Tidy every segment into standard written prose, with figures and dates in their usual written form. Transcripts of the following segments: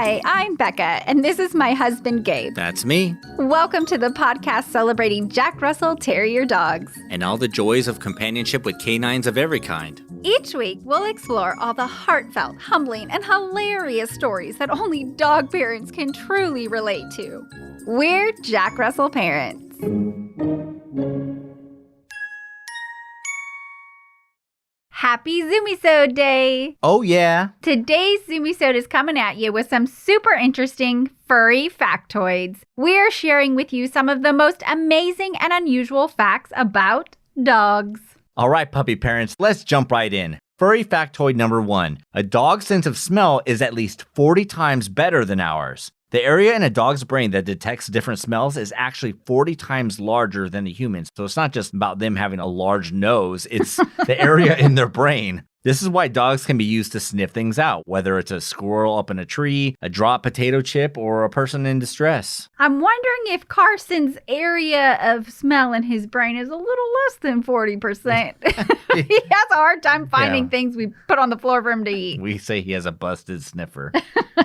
Hi, I'm Becca, and this is my husband, Gabe. That's me. Welcome to the podcast celebrating Jack Russell Terrier dogs. And all the joys of companionship with canines of every kind. Each week, we'll explore all the heartfelt, humbling, and hilarious stories that only dog parents can truly relate to. We're Jack Russell parents. Happy Zoomiesode Day! Oh, yeah. Today's Zoomiesode is coming at you with some super interesting furry factoids. We're sharing with you some of the most amazing and unusual facts about dogs. All right, puppy parents, let's jump right in. Furry factoid number 1. A dog's sense of smell is at least 40 times better than ours. The area in a dog's brain that detects different smells is actually 40 times larger than a human's. So it's not just about them having a large nose, it's the area in their brain. This is why dogs can be used to sniff things out, whether it's a squirrel up in a tree, a dropped potato chip, or a person in distress. I'm wondering if Carson's area of smell in his brain is a little less than 40%. He has a hard time finding things we put on the floor for him to eat. We say he has a busted sniffer.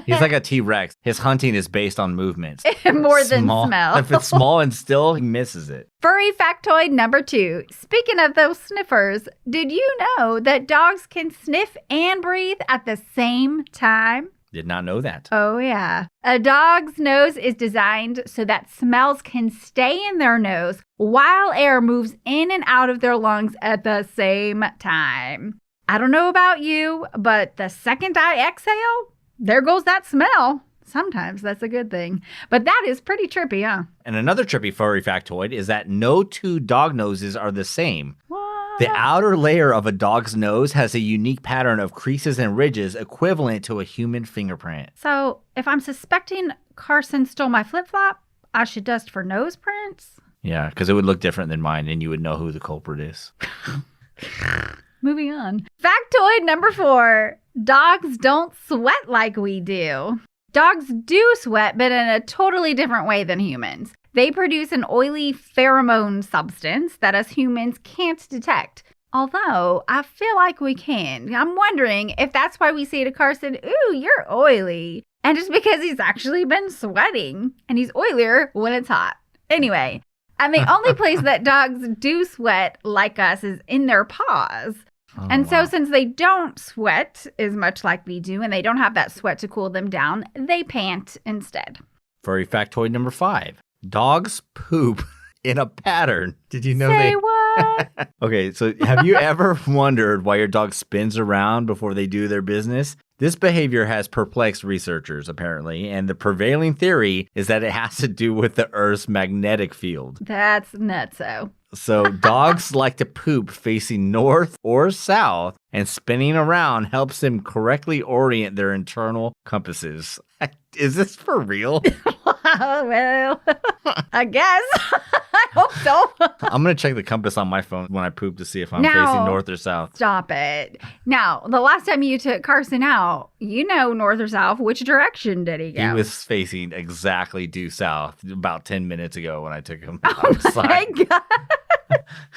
He's like a T-Rex. His hunting is based on movements. More than smell. If it's small and still, he misses it. Furry factoid number 2. Speaking of those sniffers, did you know that dogs can sniff and breathe at the same time? Did not know that. Oh, yeah. A dog's nose is designed so that smells can stay in their nose while air moves in and out of their lungs at the same time. I don't know about you, but the second I exhale, there goes that smell. Sometimes that's a good thing. But that is pretty trippy, huh? And another trippy furry factoid is that no two dog noses are the same. What? The outer layer of a dog's nose has a unique pattern of creases and ridges equivalent to a human fingerprint. So if I'm suspecting Carson stole my flip-flop, I should dust for nose prints? Yeah, because it would look different than mine and you would know who the culprit is. Moving on. Factoid number 4. Dogs don't sweat like we do. Dogs do sweat, but in a totally different way than humans. They produce an oily pheromone substance that us humans can't detect. Although, I feel like we can. I'm wondering if that's why we say to Carson, "Ooh, you're oily." And it's because he's actually been sweating. And he's oilier when it's hot. Anyway, and the only place that dogs do sweat like us is in their paws. So since they don't sweat as much like we do, and they don't have that sweat to cool them down, they pant instead. Furry factoid number 5. Dogs poop in a pattern. Did you know Say what? Okay, so have you ever wondered why your dog spins around before they do their business? This behavior has perplexed researchers, apparently, and the prevailing theory is that it has to do with the Earth's magnetic field. That's nutso. So dogs like to poop facing north or south, and spinning around helps them correctly orient their internal compasses. Is this for real? Well, I guess. I hope so. I'm going to check the compass on my phone when I poop to see if I'm facing north or south. Stop it. Now, the last time you took Carson out, you know north or south. Which direction did he go? He was facing exactly due south about 10 minutes ago when I took him outside. Oh my God.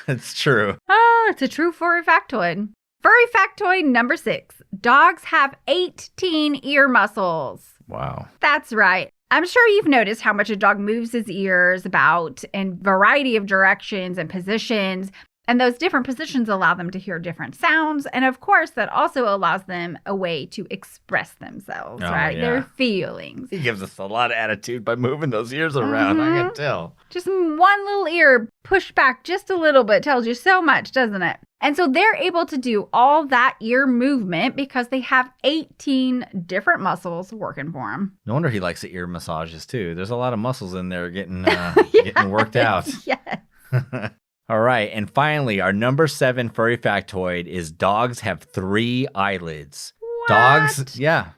It's true. Oh, it's a true furry factoid. Furry factoid number 6. Dogs have 18 ear muscles. Wow. That's right. I'm sure you've noticed how much a dog moves his ears about in a variety of directions and positions. And those different positions allow them to hear different sounds. And of course, that also allows them a way to express themselves, right? Yeah. Their feelings. He gives us a lot of attitude by moving those ears around. I can tell. Just one little ear pushed back just a little bit tells you so much, doesn't it? And so they're able to do all that ear movement because they have 18 different muscles working for them. No wonder he likes the ear massages, too. There's a lot of muscles in there getting getting worked out. Yes. All right. And finally, our number 7 furry factoid is dogs have 3 eyelids. What?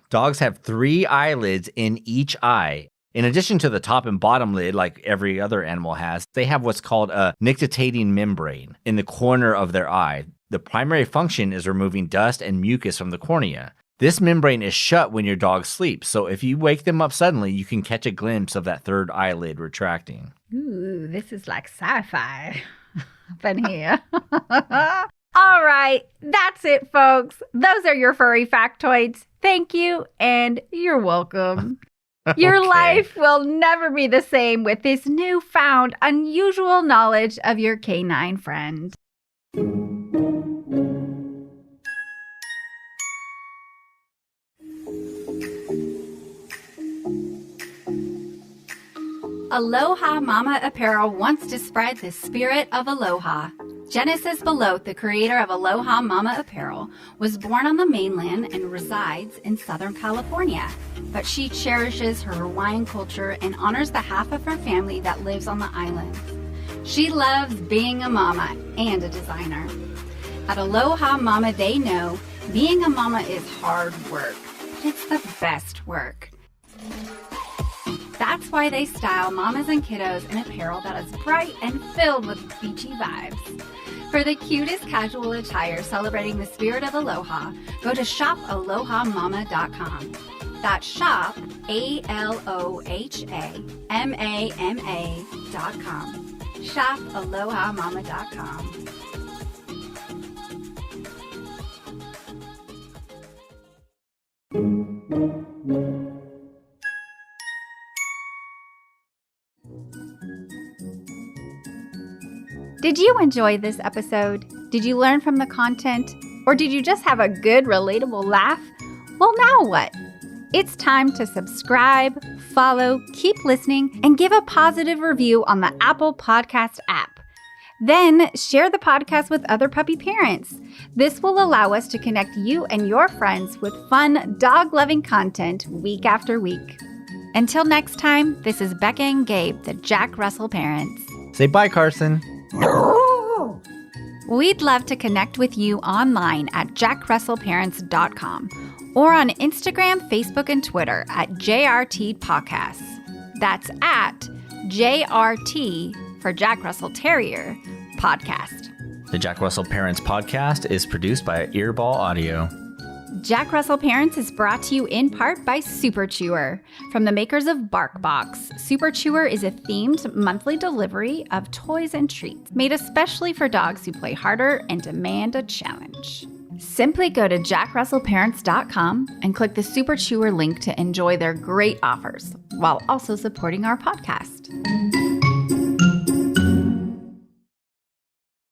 Dogs have 3 eyelids in each eye. In addition to the top and bottom lid, like every other animal has, they have what's called a nictitating membrane in the corner of their eye. The primary function is removing dust and mucus from the cornea. This membrane is shut when your dog sleeps, so if you wake them up suddenly, you can catch a glimpse of that third eyelid retracting. Ooh, this is like sci-fi up in here. All right, that's it, folks. Those are your furry factoids. Thank you, and you're welcome. Your Okay. life will never be the same with this newfound, unusual knowledge of your canine friend. Aloha Mama Apparel wants to spread the spirit of aloha. Genesis Belote, the creator of Aloha Mama Apparel, was born on the mainland and resides in Southern California. But she cherishes her Hawaiian culture and honors the half of her family that lives on the island. She loves being a mama and a designer. At Aloha Mama, they know being a mama is hard work, but it's the best work. That's why they style mamas and kiddos in apparel that is bright and filled with beachy vibes. For the cutest casual attire celebrating the spirit of aloha, go to shopalohamama.com. That's shop, ALOHAMAMA.com. Shopalohamama.com. Did you enjoy this episode? Did you learn from the content? Or did you just have a good, relatable laugh? Well, now what? It's time to subscribe, follow, keep listening, and give a positive review on the Apple Podcast app. Then share the podcast with other puppy parents. This will allow us to connect you and your friends with fun, dog-loving content week after week. Until next time, this is Becca and Gabe, the Jack Russell parents. Say bye, Carson. We'd love to connect with you online at jackrussellparents.com or on Instagram, Facebook, and Twitter at JRT Podcasts. That's at JRT for Jack Russell Terrier Podcast. The Jack Russell Parents Podcast is produced by Earball Audio. Jack Russell Parents is brought to you in part by Super Chewer. From the makers of BarkBox, Super Chewer is a themed monthly delivery of toys and treats made especially for dogs who play harder and demand a challenge. Simply go to jackrussellparents.com and click the Super Chewer link to enjoy their great offers while also supporting our podcast.